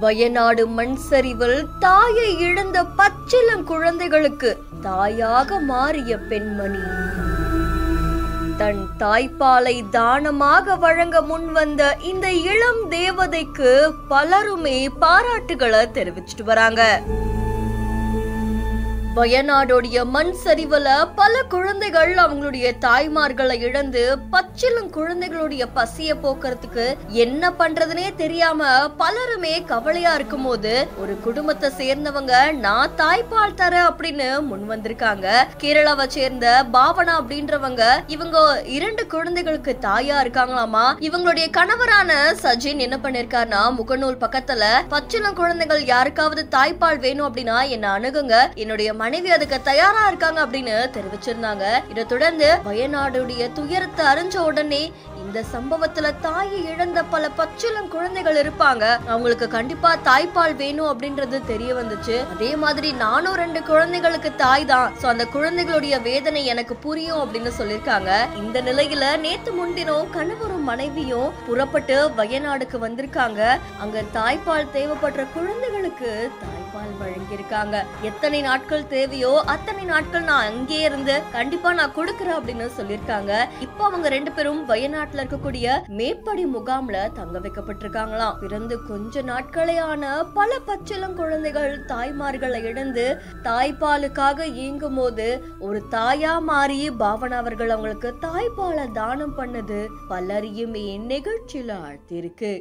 வயநாடு மண் சரிவில் தாயை இழந்த பச்சிளம் குழந்தைகளுக்கு தாயாக மாறிய பெண்மணி தன் தாய்ப்பாலை தானமாக வழங்க முன்வந்த இந்த இளம் தேவதைக்கு பலருமே பாராட்டுகளை தெரிவிச்சிட்டு வராங்க. வயநாடுடைய மண் சரிவுல பல குழந்தைகள் அவங்களுடைய தாய்மார்களை இழந்து பச்சிளம் குழந்தைகளுடைய பசிய போக்குறதுக்கு என்ன பண்றதுனே தெரியாம பலருமே கவலையா இருக்கும் போது ஒரு குடும்பத்தை சேர்ந்தவங்க நான் தாய்ப்பால் தர அப்படின்னு முன் வந்திருக்காங்க. கேரளாவை சேர்ந்த பாவனா அப்படின்றவங்க இவங்க 2 குழந்தைகளுக்கு தாயா இருக்காங்களாமா. இவங்களுடைய கணவரான சஜின் என்ன பண்ணிருக்காருன்னா முகநூல் பக்கத்துல பச்சிளம் குழந்தைகள் யாருக்காவது தாய்ப்பால் வேணும் அப்படின்னா என்ன அணுகுங்க, என்னுடைய மனைவி அதுக்கு தயாரா இருக்காங்க அப்படின்னு தெரிவிச்சிருந்தாங்க. இதை தொடர்ந்து வயநாடுடைய துயரத்தை அறிஞ்ச உடனே இந்த சம்பவத்துல தாயை இழந்த பல பச்சிளம் குழந்தைகள் இருப்பாங்க, அவங்களுக்கு கண்டிப்பா தாய்ப்பால் வேணும் அப்படின்றது தெரிய வந்துச்சு. அதே மாதிரி நானும் 2 குழந்தைகளுக்கு தாய் தான், சோ அந்த குழந்தைகளுடைய வேதனை எனக்கு புரியும் அப்படின்னு சொல்லிருக்காங்க. இந்த நிலையில நேத்து முன்தினம் கணவரும் மனைவியும் புறப்பட்டு வயநாடுக்கு வந்திருக்காங்க. அங்க தாய்ப்பால் தேவைப்படுற குழந்தைகளுக்கு தாய்ப்பால் வழங்கியிருக்காங்க. எத்தனை நாட்கள் தேவையோ அத்தனை நாட்கள் நான் அங்கே இருந்து கண்டிப்பா நான் கொடுக்கறேன் அப்படின்னு சொல்லிருக்காங்க. இப்ப அவங்க 2 பேரும் வயநாட்டுல இருக்கக்கூடிய மேப்படி முகாம்ல தங்க வைக்கப்பட்டிருக்காங்களாம். பிறந்து கொஞ்ச நாட்களே ஆன பல பச்சிளம் குழந்தைகள் தாய்மார்களை இழந்து தாய்ப்பாலுக்காக இயங்கும் போது ஒரு தாயா மாறி பாவனா அவர்கள் அவங்களுக்கு தாய்ப்பாலை தானம் பண்ணது பலரையுமே நிகழ்ச்சியில ஆழ்த்திருக்கு.